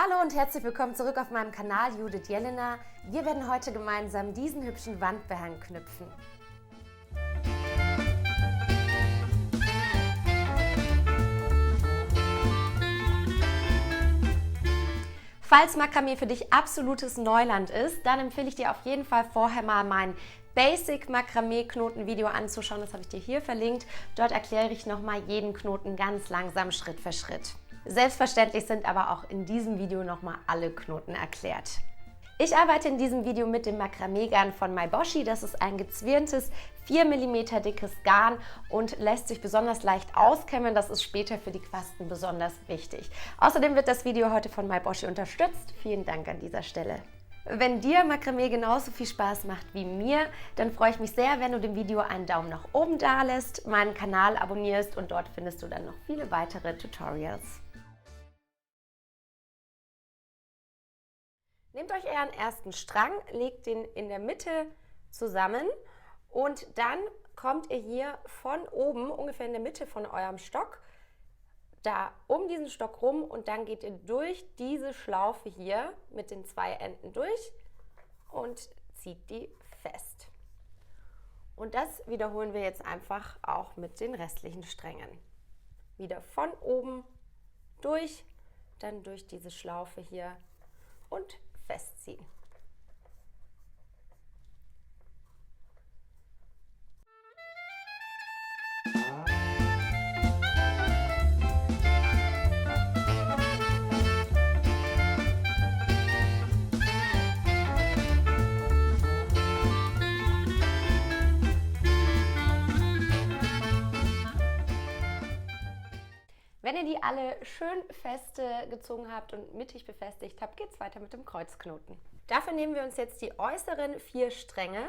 Hallo und herzlich willkommen zurück auf meinem Kanal Judith Jelena. Wir werden heute gemeinsam diesen hübschen Wandbehang knüpfen. Falls Makramee für dich absolutes Neuland ist, dann empfehle ich dir auf jeden Fall vorher mal mein Basic Makramee Knoten Video anzuschauen. Das habe ich dir hier verlinkt. Dort erkläre ich nochmal jeden Knoten ganz langsam Schritt für Schritt. Selbstverständlich sind aber auch in diesem Video nochmal alle Knoten erklärt. Ich arbeite in diesem Video mit dem Makramee-Garn von MyBoshi. Das ist ein gezwirntes 4 mm dickes Garn und lässt sich besonders leicht auskämmen. Das ist später für die Quasten besonders wichtig. Außerdem wird das Video heute von MyBoshi unterstützt. Vielen Dank an dieser Stelle. Wenn dir Makramee genauso viel Spaß macht wie mir, dann freue ich mich sehr, wenn du dem Video einen Daumen nach oben da lässt, meinen Kanal abonnierst und dort findest du dann noch viele weitere Tutorials. Nehmt euch euren ersten Strang, legt den in der Mitte zusammen und dann kommt ihr hier von oben, ungefähr in der Mitte von eurem Stock, da um diesen Stock rum und dann geht ihr durch diese Schlaufe hier mit den zwei Enden durch und zieht die fest. Und das wiederholen wir jetzt einfach auch mit den restlichen Strängen. Wieder von oben durch, dann durch diese Schlaufe hier und festziehen. Wenn ihr die alle schön feste gezogen habt und mittig befestigt habt, geht es weiter mit dem Kreuzknoten. Dafür nehmen wir uns jetzt die äußeren 4 Stränge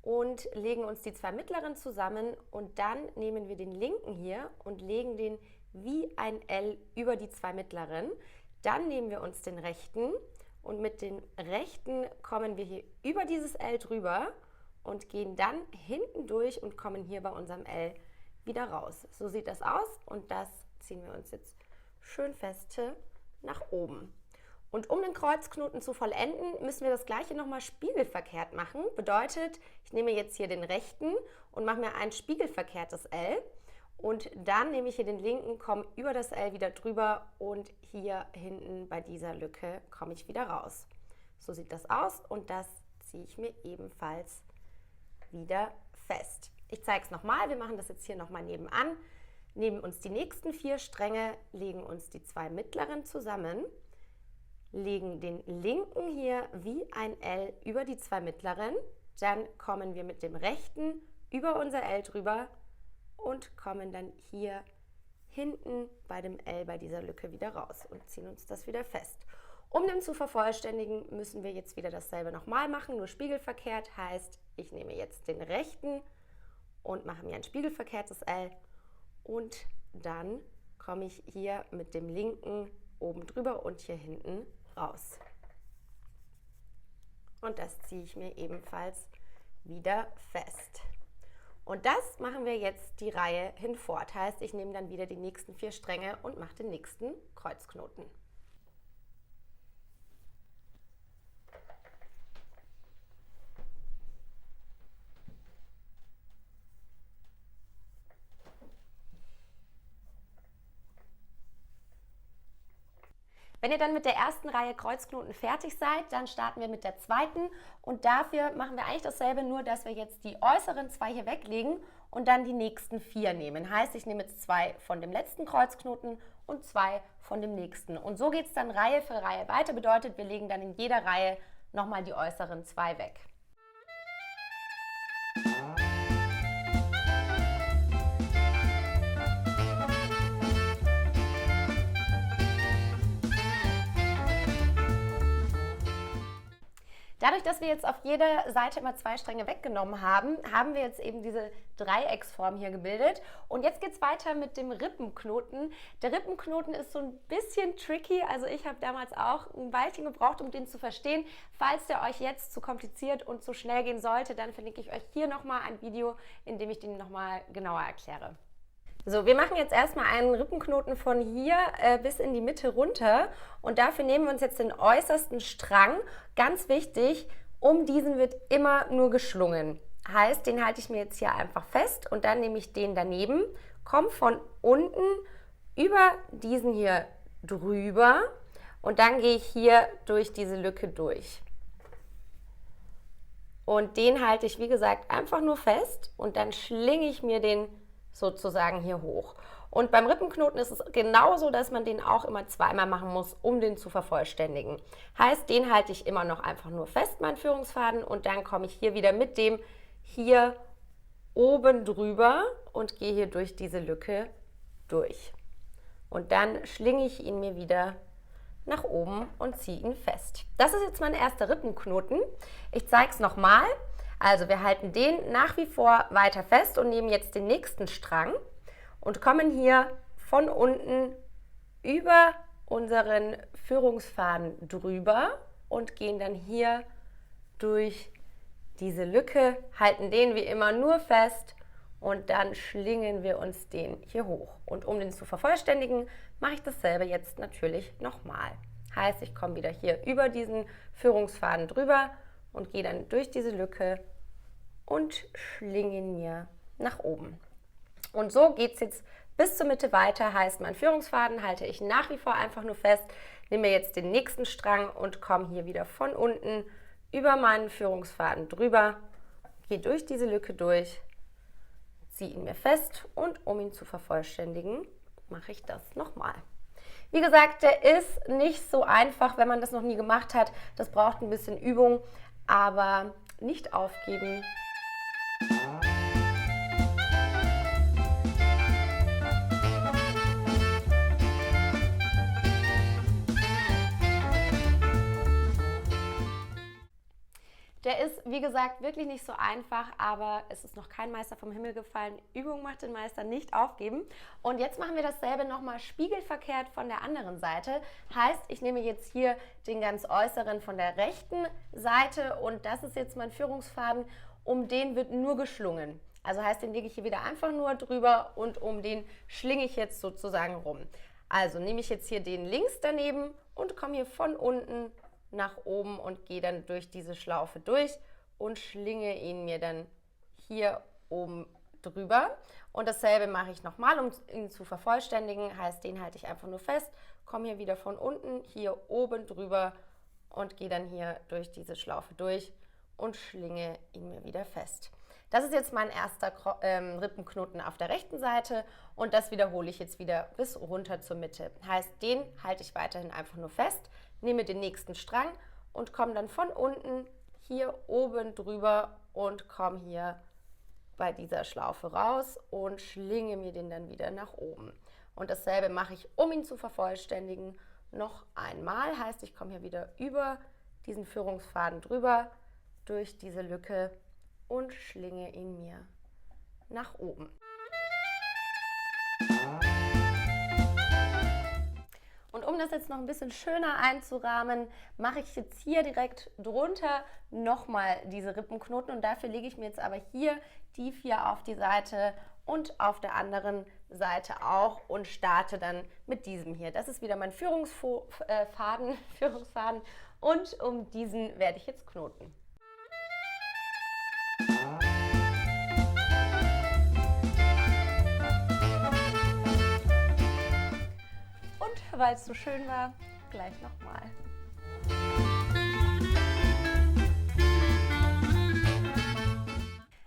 und legen uns die 2 mittleren zusammen und dann nehmen wir den linken hier und legen den wie ein L über die 2 mittleren. Dann nehmen wir uns den rechten und mit den rechten kommen wir hier über dieses L drüber und gehen dann hinten durch und kommen hier bei unserem L wieder raus. So sieht das aus und das ziehen wir uns jetzt schön feste nach oben. Und um den Kreuzknoten zu vollenden, müssen wir das gleiche nochmal spiegelverkehrt machen. Bedeutet, ich nehme jetzt hier den rechten und mache mir ein spiegelverkehrtes L. Und dann nehme ich hier den linken, komme über das L wieder drüber und hier hinten bei dieser Lücke komme ich wieder raus. So sieht das aus und das ziehe ich mir ebenfalls wieder fest. Ich zeige es nochmal, wir machen das jetzt hier nochmal nebenan. Nehmen uns die nächsten 4 Stränge, legen uns die 2 mittleren zusammen, legen den linken hier wie ein L über die 2 mittleren, dann kommen wir mit dem rechten über unser L drüber und kommen dann hier hinten bei dem L bei dieser Lücke wieder raus und ziehen uns das wieder fest. Um den zu vervollständigen, müssen wir jetzt wieder dasselbe nochmal machen, nur spiegelverkehrt, heißt, ich nehme jetzt den rechten und mache mir ein spiegelverkehrtes L. Und dann komme ich hier mit dem linken oben drüber und hier hinten raus. Und das ziehe ich mir ebenfalls wieder fest. Und das machen wir jetzt die Reihe hinfort. Heißt, ich nehme dann wieder die nächsten 4 Stränge und mache den nächsten Kreuzknoten. Wenn ihr dann mit der ersten Reihe Kreuzknoten fertig seid, dann starten wir mit der zweiten und dafür machen wir eigentlich dasselbe, nur dass wir jetzt die äußeren 2 hier weglegen und dann die nächsten 4 nehmen. Heißt, ich nehme jetzt 2 von dem letzten Kreuzknoten und 2 von dem nächsten. Und so geht es dann Reihe für Reihe weiter, bedeutet, wir legen dann in jeder Reihe nochmal die äußeren 2 weg. Dadurch, dass wir jetzt auf jeder Seite immer 2 Stränge weggenommen haben, haben wir jetzt eben diese Dreiecksform hier gebildet. Und jetzt geht es weiter mit dem Rippenknoten. Der Rippenknoten ist so ein bisschen tricky, also ich habe damals auch ein Weilchen gebraucht, um den zu verstehen. Falls der euch jetzt zu kompliziert und zu schnell gehen sollte, dann verlinke ich euch hier nochmal ein Video, in dem ich den nochmal genauer erkläre. So, wir machen jetzt erstmal einen Rippenknoten von hier bis in die Mitte runter und dafür nehmen wir uns jetzt den äußersten Strang. Ganz wichtig, um diesen wird immer nur geschlungen. Heißt, den halte ich mir jetzt hier einfach fest und dann nehme ich den daneben, komme von unten über diesen hier drüber und dann gehe ich hier durch diese Lücke durch. Und den halte ich, wie gesagt, einfach nur fest und dann schlinge ich mir den sozusagen hier hoch. Und beim Rippenknoten ist es genauso, dass man den auch immer zweimal machen muss, um den zu vervollständigen. Heißt, den halte ich immer noch einfach nur fest, meinen Führungsfaden, und dann komme ich hier wieder mit dem hier oben drüber und gehe hier durch diese Lücke durch. Und dann schlinge ich ihn mir wieder nach oben und ziehe ihn fest. Das ist jetzt mein erster Rippenknoten. Ich zeige es nochmal. Also wir halten den nach wie vor weiter fest und nehmen jetzt den nächsten Strang und kommen hier von unten über unseren Führungsfaden drüber und gehen dann hier durch diese Lücke, halten den wie immer nur fest und dann schlingen wir uns den hier hoch. Und um den zu vervollständigen, mache ich dasselbe jetzt natürlich nochmal. Heißt, ich komme wieder hier über diesen Führungsfaden drüber und gehe dann durch diese Lücke und schlinge mir nach oben. Und so geht es jetzt bis zur Mitte weiter, heißt, mein Führungsfaden halte ich nach wie vor einfach nur fest, nehme mir jetzt den nächsten Strang und komme hier wieder von unten über meinen Führungsfaden drüber, gehe durch diese Lücke durch, ziehe ihn mir fest und um ihn zu vervollständigen, mache ich das nochmal. Wie gesagt, der ist nicht so einfach, wenn man das noch nie gemacht hat. Das braucht ein bisschen Übung, aber nicht aufgeben. Der ist, wie gesagt, wirklich nicht so einfach, aber es ist noch kein Meister vom Himmel gefallen. Übung macht den Meister, nicht aufgeben. Und jetzt machen wir dasselbe nochmal spiegelverkehrt von der anderen Seite. Heißt, ich nehme jetzt hier den ganz äußeren von der rechten Seite und das ist jetzt mein Führungsfaden. Um den wird nur geschlungen. Also heißt, den lege ich hier wieder einfach nur drüber und um den schlinge ich jetzt sozusagen rum. Also nehme ich jetzt hier den links daneben und komme hier von unten nach oben und gehe dann durch diese Schlaufe durch und schlinge ihn mir dann hier oben drüber. Und dasselbe mache ich nochmal, um ihn zu vervollständigen. Heißt, den halte ich einfach nur fest, komme hier wieder von unten, hier oben drüber und gehe dann hier durch diese Schlaufe durch und schlinge ihn mir wieder fest. Das ist jetzt mein erster Rippenknoten auf der rechten Seite und das wiederhole ich jetzt wieder bis runter zur Mitte. Heißt, den halte ich weiterhin einfach nur fest, nehme den nächsten Strang und komme dann von unten hier oben drüber und komme hier bei dieser Schlaufe raus und schlinge mir den dann wieder nach oben. Und dasselbe mache ich, um ihn zu vervollständigen, noch einmal. Heißt, ich komme hier wieder über diesen Führungsfaden drüber, durch diese Lücke und schlinge ihn mir nach oben. Und um das jetzt noch ein bisschen schöner einzurahmen, mache ich jetzt hier direkt drunter nochmal diese Rippenknoten und dafür lege ich mir jetzt aber hier die 4 auf die Seite und auf der anderen Seite auch und starte dann mit diesem hier. Das ist wieder mein Führungsfaden und um diesen werde ich jetzt knoten. Weil es so schön war, gleich nochmal.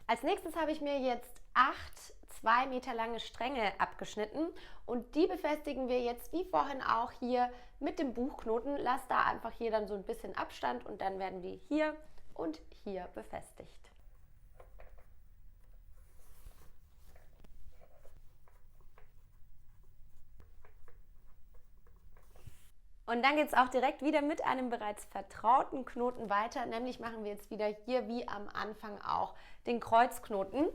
Als nächstes habe ich mir jetzt 8 2 Meter lange Stränge abgeschnitten und die befestigen wir jetzt wie vorhin auch hier mit dem Buchknoten. Lass da einfach hier dann so ein bisschen Abstand und dann werden die hier und hier befestigt. Und dann geht es auch direkt wieder mit einem bereits vertrauten Knoten weiter, nämlich machen wir jetzt wieder hier wie am Anfang auch den Kreuzknoten.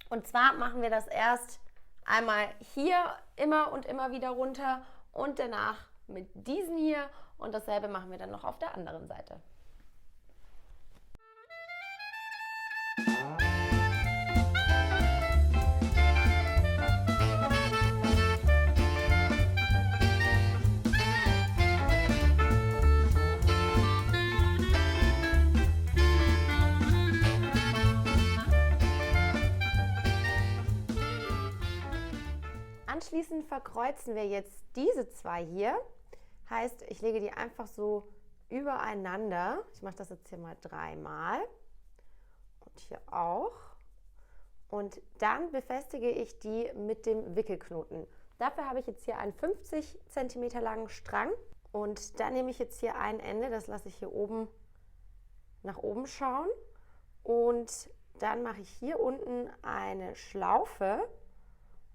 Und zwar machen wir das erst einmal hier immer und immer wieder runter und danach mit diesen hier und dasselbe machen wir dann noch auf der anderen Seite. Anschließend verkreuzen wir jetzt diese zwei hier. Heißt, ich lege die einfach so übereinander. Ich mache das jetzt hier mal 3-mal und hier auch. Und dann befestige ich die mit dem Wickelknoten. Dafür habe ich jetzt hier einen 50 cm langen Strang und dann nehme ich jetzt hier ein Ende, das lasse ich hier oben nach oben schauen und dann mache ich hier unten eine Schlaufe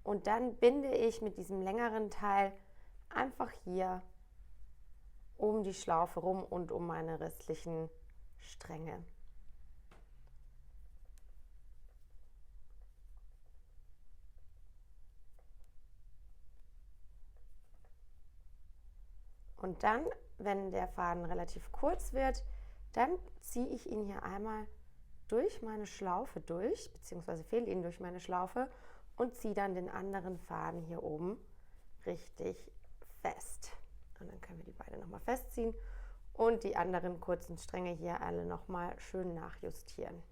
und dann binde ich mit diesem längeren Teil einfach hier um die Schlaufe rum und um meine restlichen Stränge. Und dann, wenn der Faden relativ kurz wird, dann ziehe ich ihn hier einmal durch meine Schlaufe durch, beziehungsweise fehle ihn durch meine Schlaufe und ziehe dann den anderen Faden hier oben richtig fest. Und dann können wir die beide nochmal festziehen und die anderen kurzen Stränge hier alle nochmal schön nachjustieren.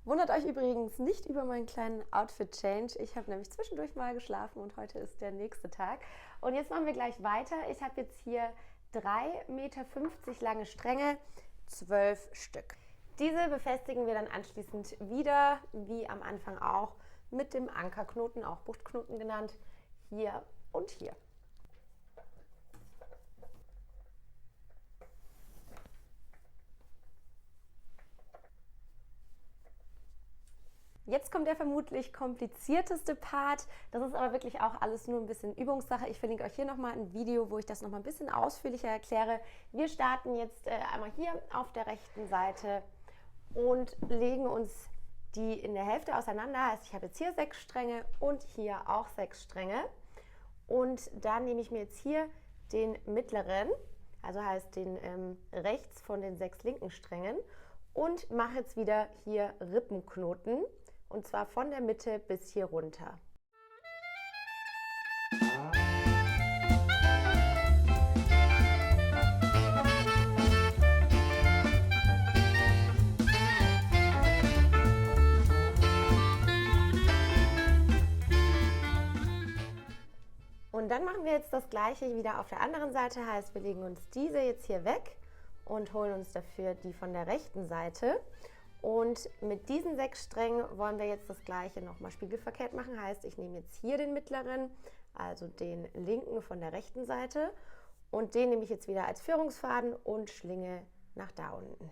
Wundert euch übrigens nicht über meinen kleinen Outfit-Change. Ich habe nämlich zwischendurch mal geschlafen und heute ist der nächste Tag. Und jetzt machen wir gleich weiter. Ich habe jetzt hier 3,50 Meter lange Stränge, 12 Stück. Diese befestigen wir dann anschließend wieder, wie am Anfang auch, mit dem Ankerknoten, auch Buchtknoten genannt, hier und hier. Jetzt kommt der vermutlich komplizierteste Part. Das ist aber wirklich auch alles nur ein bisschen Übungssache. Ich verlinke euch hier nochmal ein Video, wo ich das nochmal ein bisschen ausführlicher erkläre. Wir starten jetzt einmal hier auf der rechten Seite und legen uns die in der Hälfte auseinander. Heißt, ich habe jetzt hier 6 Stränge und hier auch 6 Stränge. Und dann nehme ich mir jetzt hier den mittleren, also heißt den rechts von den 6 linken Strängen und mache jetzt wieder hier Rippenknoten. Und zwar von der Mitte bis hier runter. Und dann machen wir jetzt das gleiche wieder auf der anderen Seite, heißt wir legen uns diese jetzt hier weg und holen uns dafür die von der rechten Seite. Und mit diesen 6 Strängen wollen wir jetzt das gleiche nochmal spiegelverkehrt machen. Heißt, ich nehme jetzt hier den mittleren, also den linken von der rechten Seite und den nehme ich jetzt wieder als Führungsfaden und schlinge nach da unten.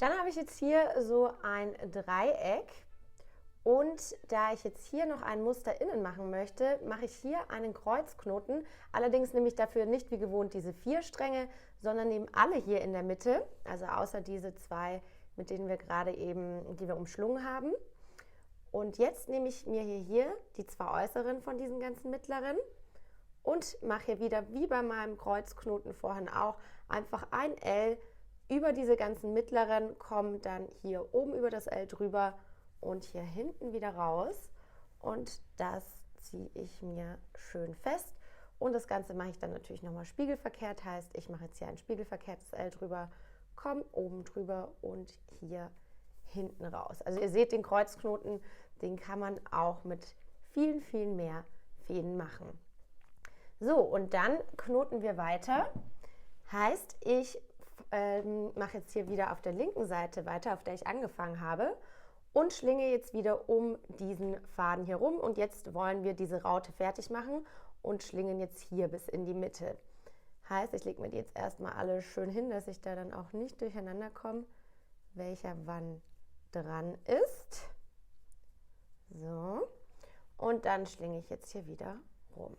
Dann habe ich jetzt hier so ein Dreieck und da ich jetzt hier noch ein Muster innen machen möchte, mache ich hier einen Kreuzknoten. Allerdings nehme ich dafür nicht wie gewohnt diese 4 Stränge, sondern nehme alle hier in der Mitte, also außer diese 2, mit denen wir gerade eben, die wir umschlungen haben. Und jetzt nehme ich mir hier die 2 äußeren von diesen ganzen mittleren und mache hier wieder wie bei meinem Kreuzknoten vorhin auch einfach ein L über diese ganzen mittleren, kommen dann hier oben über das L drüber und hier hinten wieder raus. Und das ziehe ich mir schön fest. Und das Ganze mache ich dann natürlich nochmal spiegelverkehrt. Heißt, ich mache jetzt hier ein spiegelverkehrtes L drüber, komme oben drüber und hier hinten raus. Also ihr seht den Kreuzknoten, den kann man auch mit vielen, vielen mehr Fäden machen. So, und dann knoten wir weiter. Heißt, ich mache jetzt hier wieder auf der linken Seite weiter, auf der ich angefangen habe und schlinge jetzt wieder um diesen Faden hier rum und jetzt wollen wir diese Raute fertig machen und schlingen jetzt hier bis in die Mitte. Heißt, ich lege mir die jetzt erstmal alle schön hin, dass ich da dann auch nicht durcheinander komme, welcher wann dran ist. So, und dann schlinge ich jetzt hier wieder rum.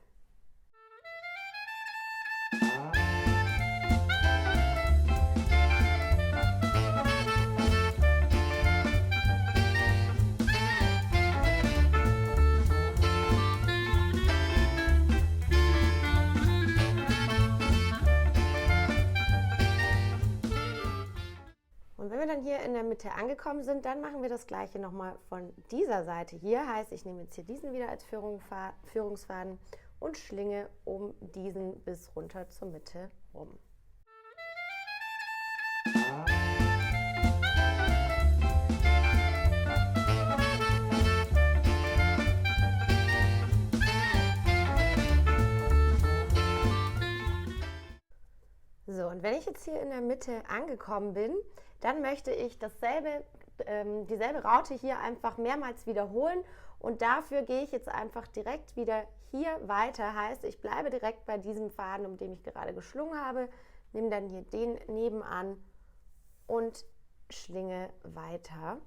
Wenn wir dann hier in der Mitte angekommen sind, dann machen wir das gleiche nochmal von dieser Seite hier. Heißt, ich nehme jetzt hier diesen wieder als Führungsfaden und schlinge um diesen bis runter zur Mitte rum. So, und wenn ich jetzt hier in der Mitte angekommen bin, dann möchte ich dieselbe Raute hier einfach mehrmals wiederholen und dafür gehe ich jetzt einfach direkt wieder hier weiter. Heißt, ich bleibe direkt bei diesem Faden, um den ich gerade geschlungen habe, nehme dann hier den nebenan und schlinge weiter.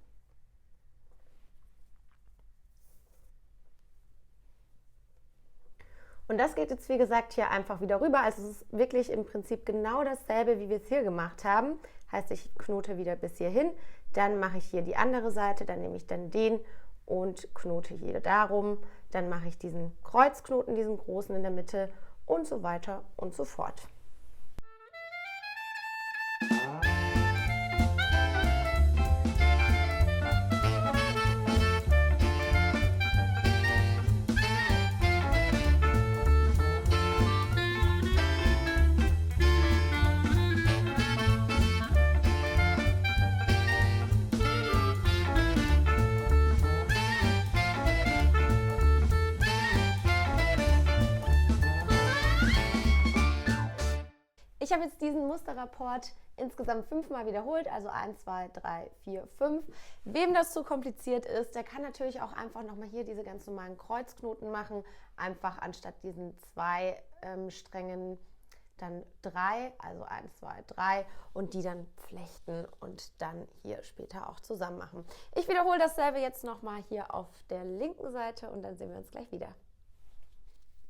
Und das geht jetzt, wie gesagt, hier einfach wieder rüber. Also es ist wirklich im Prinzip genau dasselbe, wie wir es hier gemacht haben. Heißt, ich knote wieder bis hierhin, dann mache ich hier die andere Seite, dann nehme ich dann den und knote hier darum. Dann mache ich diesen Kreuzknoten, diesen großen in der Mitte und so weiter und so fort. Ich habe jetzt diesen Musterrapport insgesamt 5-mal wiederholt, also 1, 2, 3, 4, 5. Wem das zu kompliziert ist, der kann natürlich auch einfach nochmal hier diese ganz normalen Kreuzknoten machen. Einfach anstatt diesen 2 Strängen dann 3, also 1, 2, 3 und die dann flechten und dann hier später auch zusammen machen. Ich wiederhole dasselbe jetzt nochmal hier auf der linken Seite und dann sehen wir uns gleich wieder.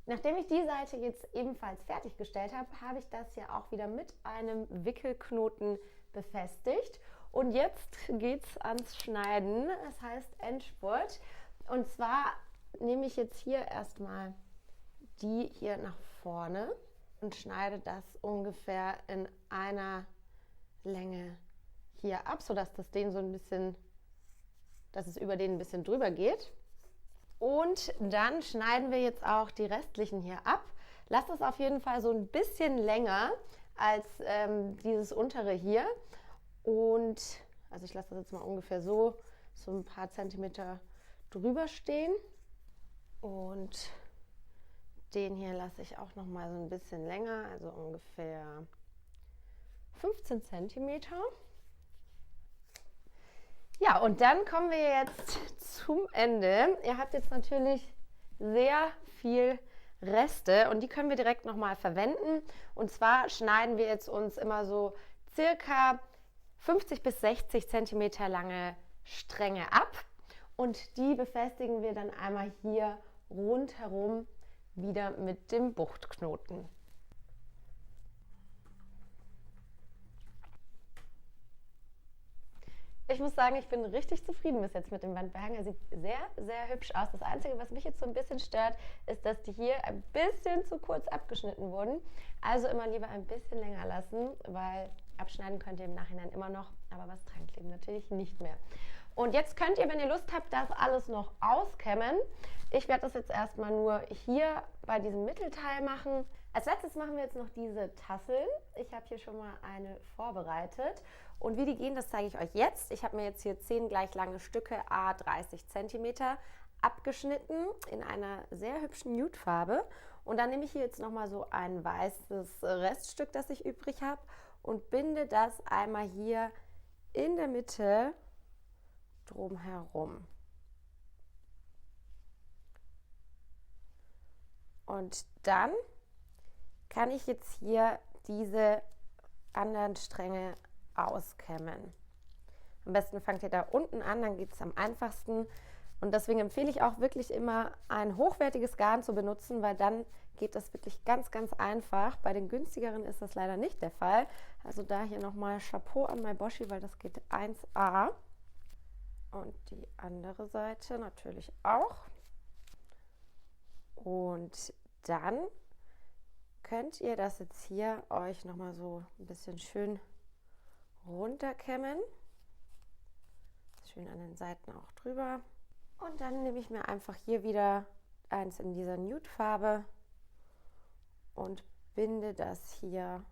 Nachdem ich die Seite jetzt ebenfalls fertiggestellt habe, habe ich das ja auch wieder mit einem Wickelknoten befestigt. Und jetzt geht es ans Schneiden, das heißt Endspurt. Und zwar nehme ich jetzt hier erstmal die hier nach vorne und schneide das ungefähr in einer Länge hier ab, sodass das den so ein bisschen, dass es über den ein bisschen drüber geht. Und dann schneiden wir jetzt auch die restlichen hier ab. Lasst es auf jeden Fall so ein bisschen länger als dieses untere hier. Und also ich lasse das jetzt mal ungefähr so ein paar Zentimeter drüber stehen. Und den hier lasse ich auch noch mal so ein bisschen länger, also ungefähr 15 Zentimeter. Ja, und dann kommen wir jetzt zum Ende. Ihr habt jetzt natürlich sehr viel Reste und die können wir direkt nochmal verwenden. Und zwar schneiden wir jetzt uns immer so circa 50 bis 60 Zentimeter lange Stränge ab und die befestigen wir dann einmal hier rundherum wieder mit dem Buchtknoten. Ich muss sagen, ich bin richtig zufrieden bis jetzt mit dem Wandbehang. Er sieht sehr, sehr hübsch aus. Das Einzige, was mich jetzt so ein bisschen stört, ist, dass die hier ein bisschen zu kurz abgeschnitten wurden. Also immer lieber ein bisschen länger lassen, weil abschneiden könnt ihr im Nachhinein immer noch, aber was dran kleben natürlich nicht mehr. Und jetzt könnt ihr, wenn ihr Lust habt, das alles noch auskämmen. Ich werde das jetzt erstmal nur hier bei diesem Mittelteil machen. Als letztes machen wir jetzt noch diese Tasseln. Ich habe hier schon mal eine vorbereitet. Und wie die gehen, das zeige ich euch jetzt. Ich habe mir jetzt hier 10 gleich lange Stücke à 30 cm abgeschnitten in einer sehr hübschen Nudefarbe. Und dann nehme ich hier jetzt nochmal so ein weißes Reststück, das ich übrig habe und binde das einmal hier in der Mitte drumherum. Und dann kann ich jetzt hier diese anderen Stränge auskämmen. Am besten fangt ihr da unten an, dann geht es am einfachsten. Und deswegen empfehle ich auch wirklich immer ein hochwertiges Garn zu benutzen, weil dann geht das wirklich ganz, ganz einfach. Bei den günstigeren ist das leider nicht der Fall. Also da hier nochmal Chapeau an myBoshi, weil das geht 1A. Und die andere Seite natürlich auch. Und dann könnt ihr das jetzt hier euch nochmal so ein bisschen schön runterkämmen. schön an den Seiten auch drüber. Und dann nehme ich mir einfach hier wieder eins in dieser Nude-Farbe und binde das hier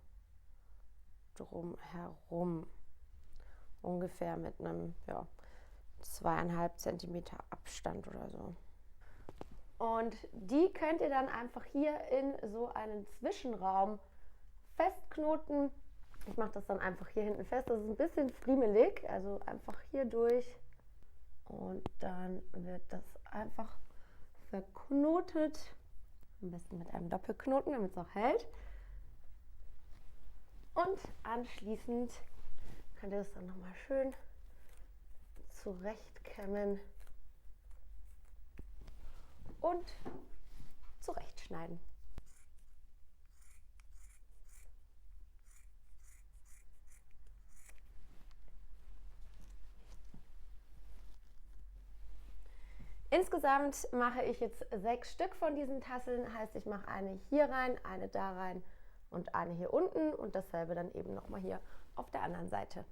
drum herum. Ungefähr mit einem 2,5 cm Abstand oder so. Und die könnt ihr dann einfach hier in so einen Zwischenraum festknoten. Ich mache das dann einfach hier hinten fest. Das ist ein bisschen friemelig, also einfach hier durch. Und dann wird das einfach verknotet. Am besten mit einem Doppelknoten, damit es auch hält. Und anschließend könnt ihr das dann nochmal schön zurechtkämmen und zurechtschneiden. Insgesamt mache ich jetzt 6 Stück von diesen Tasseln, heißt ich mache eine hier rein, eine da rein und eine hier unten und dasselbe dann eben nochmal hier auf der anderen Seite.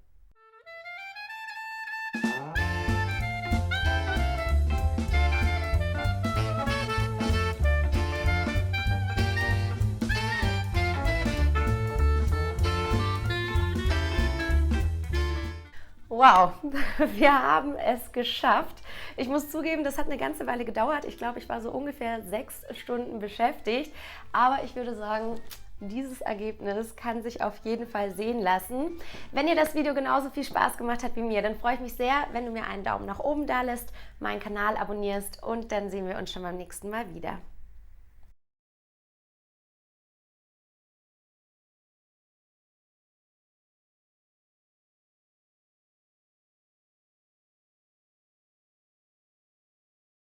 Wow, wir haben es geschafft. Ich muss zugeben, das hat eine ganze Weile gedauert. Ich glaube, ich war so ungefähr 6 Stunden beschäftigt. Aber ich würde sagen, dieses Ergebnis kann sich auf jeden Fall sehen lassen. Wenn dir das Video genauso viel Spaß gemacht hat wie mir, dann freue ich mich sehr, wenn du mir einen Daumen nach oben da lässt, meinen Kanal abonnierst und dann sehen wir uns schon beim nächsten Mal wieder.